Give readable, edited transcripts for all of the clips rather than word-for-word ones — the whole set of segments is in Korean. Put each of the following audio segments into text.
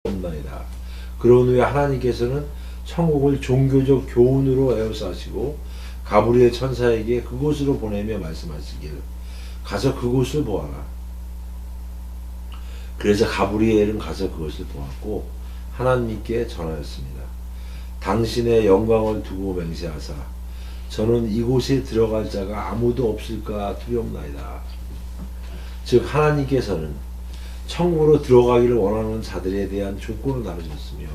없나이다. 그런 후에 하나님께서는 천국을 종교적 교훈으로 에워싸시고 가브리엘 천사에게 그곳으로 보내며 말씀하시길 가서 그곳을 보아라. 그래서 가브리엘은 가서 그것을 보았고 하나님께 전하였습니다. 당신의 영광을 두고 맹세하사 저는 이곳에 들어갈 자가 아무도 없을까 두렵나이다. 즉 하나님께서는 천국으로 들어가기를 원하는 자들에 대한 조건을 다루셨으며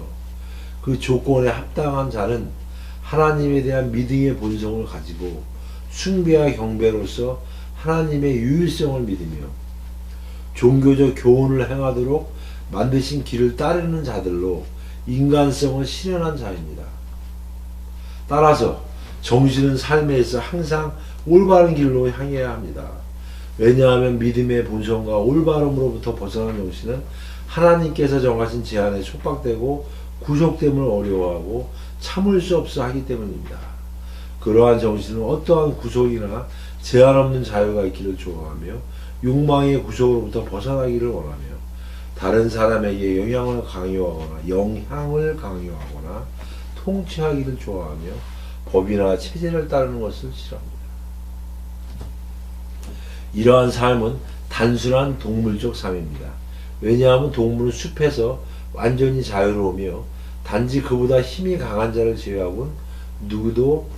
그 조건에 합당한 자는 하나님에 대한 믿음의 본성을 가지고 숭배와 경배로서 하나님의 유일성을 믿으며 종교적 교훈을 행하도록 만드신 길을 따르는 자들로 인간성을 실현한 자입니다. 따라서 정신은 삶에서 항상 올바른 길로 향해야 합니다. 왜냐하면 믿음의 본성과 올바름으로부터 벗어난 정신은 하나님께서 정하신 제한에 촉박되고 구속됨을 어려워하고 참을 수 없어 하기 때문입니다. 그러한 정신은 어떠한 구속이나 제한 없는 자유가 있기를 좋아하며 욕망의 구속으로부터 벗어나기를 원하며 다른 사람에게 영향을 강요하거나 통치하기를 좋아하며 법이나 체제를 따르는 것을 싫어합니다. 이러한 삶은 단순한 동물적 삶입니다. 왜냐하면 동물은 숲에서 완전히 자유로우며 단지 그보다 힘이 강한 자를 제외하고는 누구도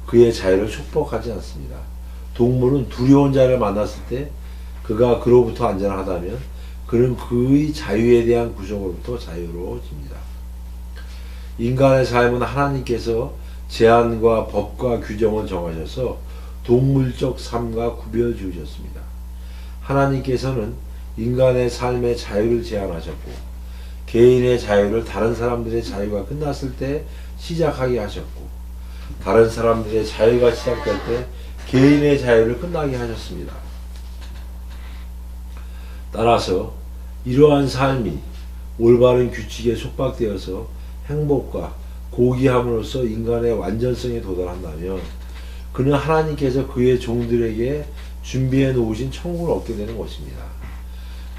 그의 자유를 축복하지 않습니다. 동물은 두려운 자를 만났을 때 그가 그로부터 안전하다면 그는 그의 자유에 대한 구속으로부터 자유로워집니다. 인간의 삶은 하나님께서 제한과 법과 규정을 정하셔서 동물적 삶과 구별 지으셨습니다. 하나님께서는 인간의 삶의 자유를 제한하셨고 개인의 자유를 다른 사람들의 자유가 끝났을 때 시작하게 하셨고 다른 사람들의 자유가 시작될 때 개인의 자유를 끝나게 하셨습니다. 따라서 이러한 삶이 올바른 규칙에 속박되어서 행복과 고귀함으로써 인간의 완전성에 도달한다면 그는 하나님께서 그의 종들에게 준비해 놓으신 천국을 얻게 되는 것입니다.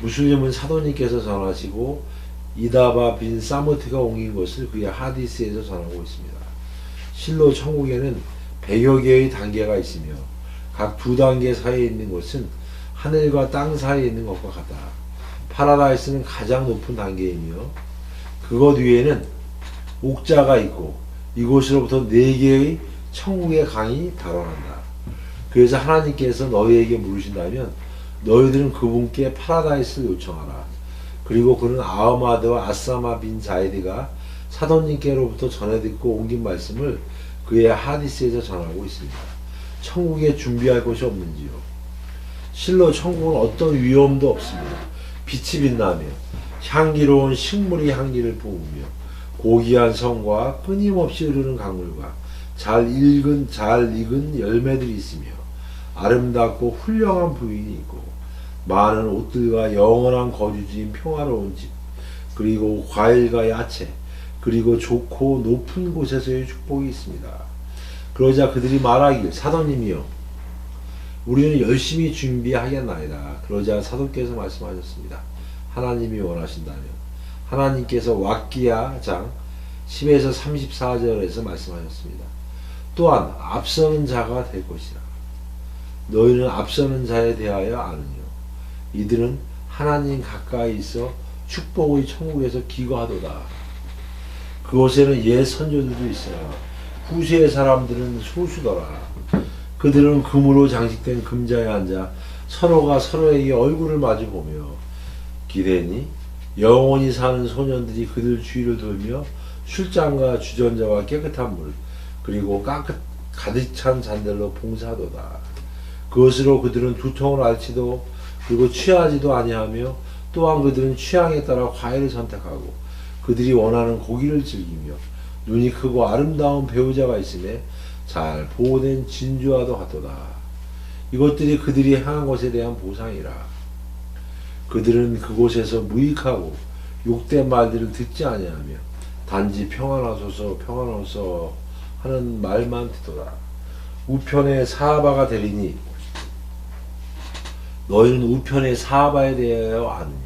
무슬림은 사도님께서 전하시고 이다바 빈 사무트가 옮긴 것을 그의 하디스에서 전하고 있습니다. 실로 천국에는 100여 개의 단계가 있으며 각 두 단계 사이에 있는 것은 하늘과 땅 사이에 있는 것과 같다. 파라다이스는 가장 높은 단계이며 그것 위에는 옥자가 있고 이곳으로부터 4개의 천국의 강이 발원한다. 그래서 하나님께서 너희에게 물으신다면 너희들은 그분께 파라다이스를 요청하라. 그리고 그는 아흐마드와 아사마 빈 자이드가 사도님께로부터 전해 듣고 옮긴 말씀을 그의 하디스에서 전하고 있습니다. 천국에 준비할 것이 없는지요. 실로 천국은 어떤 위험도 없습니다. 빛이 빛나며 향기로운 식물이 향기를 뿜으며 고귀한 성과 끊임없이 흐르는 강물과 잘 익은 열매들이 있으며 아름답고 훌륭한 부인이 있고 많은 옷들과 영원한 거주지인 평화로운 집 그리고 과일과 야채 그리고 좋고 높은 곳에서의 축복이 있습니다. 그러자 그들이 말하길 사도님이여 우리는 열심히 준비하겠나이다. 그러자 사도께서 말씀하셨습니다. 하나님이 원하신다면 하나님께서 왁기야 장 10에서 34절에서 말씀하셨습니다. 또한 앞서는 자가 될 것이라. 너희는 앞서는 자에 대하여 아느뇨. 이들은 하나님 가까이 있어 축복의 천국에서 기거하도다. 그곳에는 옛 선조들도 있어요. 후세의 사람들은 소수더라. 그들은 금으로 장식된 금자에 앉아 서로가 서로에게 얼굴을 마주보며 기대니 영원히 사는 소년들이 그들 주위를 돌며 술잔과 주전자와 깨끗한 물 그리고 가득 찬 잔들로 봉사하도다. 그것으로 그들은 두통을 앓지도 그리고 취하지도 아니하며 또한 그들은 취향에 따라 과일을 선택하고 그들이 원하는 고기를 즐기며 눈이 크고 아름다운 배우자가 있음에 잘 보호된 진주와도 같도다. 이것들이 그들이 향한 것에 대한 보상이라. 그들은 그곳에서 무익하고 욕된 말들을 듣지 아니하며 단지 평안하소서 평안하소서 하는 말만 듣도다. 우편의 사하바가 되리니 너희는 우편의 사하바에 대하여 아느뇨.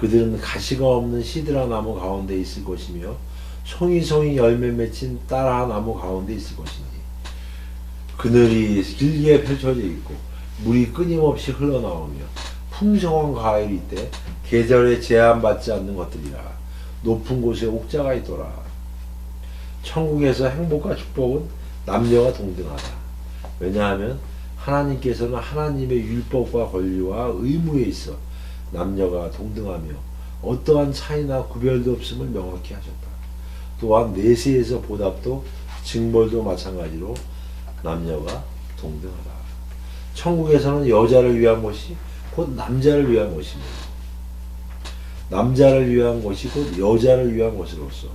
그들은 가시가 없는 시드라 나무 가운데 있을 것이며 송이송이 열매 맺힌 따라 나무 가운데 있을 것이니 그늘이 길게 펼쳐져 있고 물이 끊임없이 흘러나오며 풍성한 과일이 있되 계절에 제한받지 않는 것들이라. 높은 곳에 옥자가 있더라. 천국에서 행복과 축복은 남녀가 동등하다. 왜냐하면 하나님께서는 하나님의 율법과 권리와 의무에 있어 남녀가 동등하며 어떠한 차이나 구별도 없음을 명확히 하셨다. 또한 내세에서 보답도 징벌도 마찬가지로 남녀가 동등하다. 천국에서는 여자를 위한 것이 곧 남자를 위한 것이며 남자를 위한 것이 곧 여자를 위한 것으로서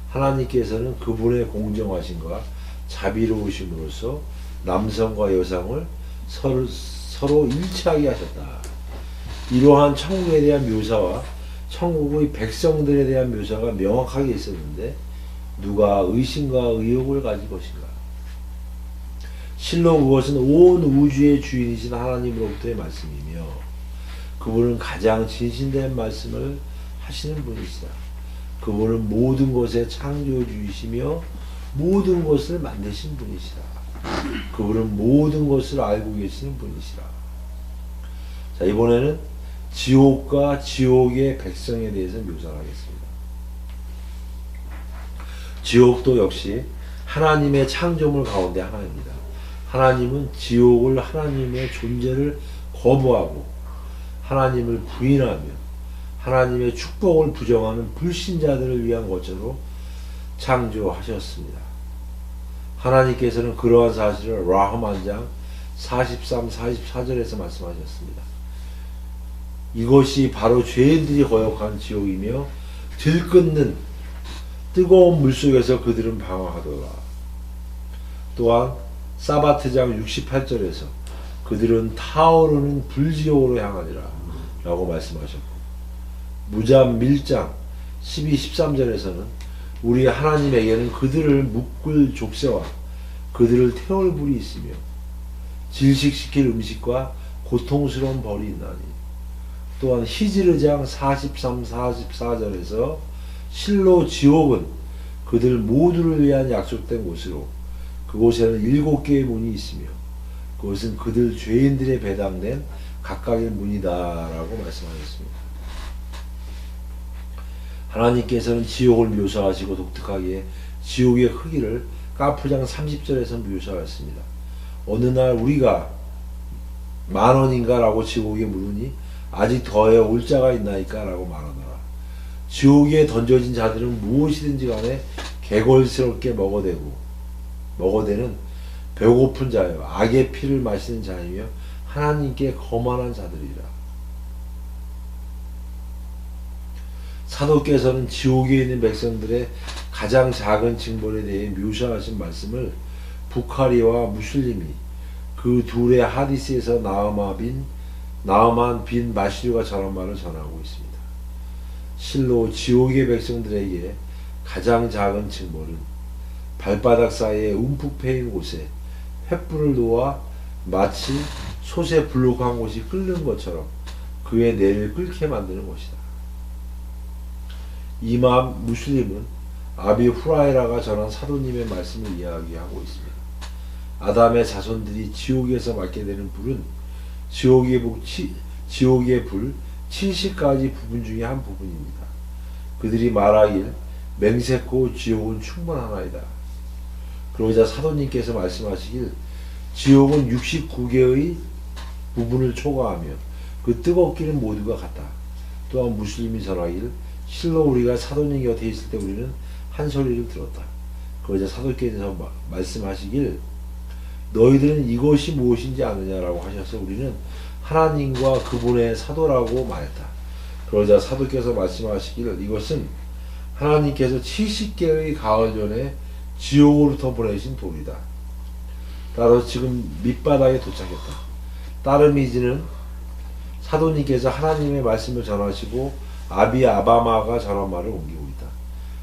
하나님께서는 그분의 공정하심과 자비로우심으로써 남성과 여성을 서로 일치하게 하셨다. 이러한 천국에 대한 묘사와 천국의 백성들에 대한 묘사가 명확하게 있었는데 누가 의심과 의혹을 가질 것인가? 실로 그것은 온 우주의 주인이신 하나님으로부터의 말씀이며 그분은 가장 진실된 말씀을 하시는 분이시다. 그분은 모든 것의 창조주이시며 모든 것을 만드신 분이시다. 그분은 모든 것을 알고 계시는 분이시다. 자, 이번에는 지옥과 지옥의 백성에 대해서 묘사를 하겠습니다. 지옥도 역시 하나님의 창조물 가운데 하나입니다. 하나님은 지옥을 하나님의 존재를 거부하고 하나님을 부인하며 하나님의 축복을 부정하는 불신자들을 위한 것으로 창조하셨습니다. 하나님께서는 그러한 사실을 라흐만 장 43, 44절에서 말씀하셨습니다. 이것이 바로 죄인들이 거역한 지옥이며 들끓는 뜨거운 물속에서 그들은 방황하더라. 또한 사바트장 68절에서 그들은 타오르는 불지옥으로 향하니라 라고 말씀하셨고 무잠 1장 12, 13절에서는 우리 하나님에게는 그들을 묶을 족쇄와 그들을 태울 불이 있으며 질식시킬 음식과 고통스러운 벌이 있나니 또한 히즈르장 43, 44절에서 실로 지옥은 그들 모두를 위한 약속된 곳으로 그곳에는 7개의 문이 있으며 그것은 그들 죄인들에 배당된 각각의 문이다 라고 말씀하셨습니다. 하나님께서는 지옥을 묘사하시고 독특하게 지옥의 크기를 까프장 30절에서 묘사하였습니다. 어느 날 우리가 10,000원인가 라고 지옥에 물으니 아직 더해 올 자가 있나이까 라고 말하더라. 지옥에 던져진 자들은 무엇이든지 간에 개걸스럽게 먹어대는 배고픈 자여 악의 피를 마시는 자이며 하나님께 거만한 자들이라. 사도께서는 지옥에 있는 백성들의 가장 작은 징벌에 대해 묘사하신 말씀을 부카리와 무슬림이 그 둘의 하디스에서 나아만 빈 마시류가 전한 말을 전하고 있습니다. 실로 지옥의 백성들에게 가장 작은 징벌은 발바닥 사이에 움푹 패인 곳에 횃불을 놓아 마치 솥에 불룩한 곳이 끓는 것처럼 그의 뇌를 끓게 만드는 것이다. 이맘 무슬림은 아비 후라이라가 전한 사도님의 말씀을 이야기하고 있습니다. 아담의 자손들이 지옥에서 맞게 되는 불은 지옥의 불 70가지 부분 중에 한 부분입니다. 그들이 말하길 맹세코 지옥은 충분하나이다. 그러자 사도님께서 말씀하시길 지옥은 69개의 부분을 초과하며 그 뜨겁기는 모두가 같다. 또한 무슬림이 전하길 실로 우리가 사도님 곁에 있을 때 우리는 한 소리를 들었다. 그러자 사도께서 말씀하시길 너희들은 이것이 무엇인지 아느냐라고 하셔서 우리는 하나님과 그분의 사도라고 말했다. 그러자 사도께서 말씀하시길 이것은 하나님께서 70개의 가을 전에 지옥으로부터 보내신 돌이다. 따라서 지금 밑바닥에 도착했다. 따르미지는 사도님께서 하나님의 말씀을 전하시고 아바마가 전한 말을 옮기고 있다.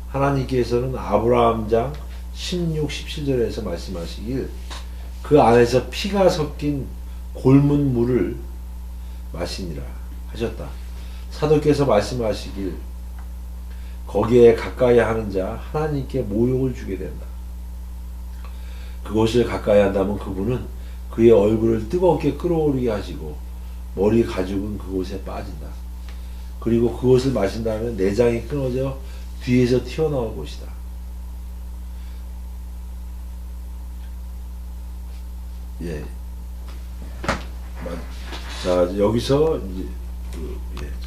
하나님께서는 아브라함장 16, 17절에서 말씀하시길 그 안에서 피가 섞인 골문 물을 마시니라 하셨다. 사도께서 말씀하시길 거기에 가까이 하는 자 하나님께 모욕을 주게 된다. 그것을 가까이 한다면 그분은 그의 얼굴을 뜨겁게 끓어오르게 하시고 머리 가죽은 그곳에 빠진다. 그리고 그것을 마신다면 내장이 끊어져 뒤에서 튀어나올 것이다. 예. 자, 여기서 이제 예.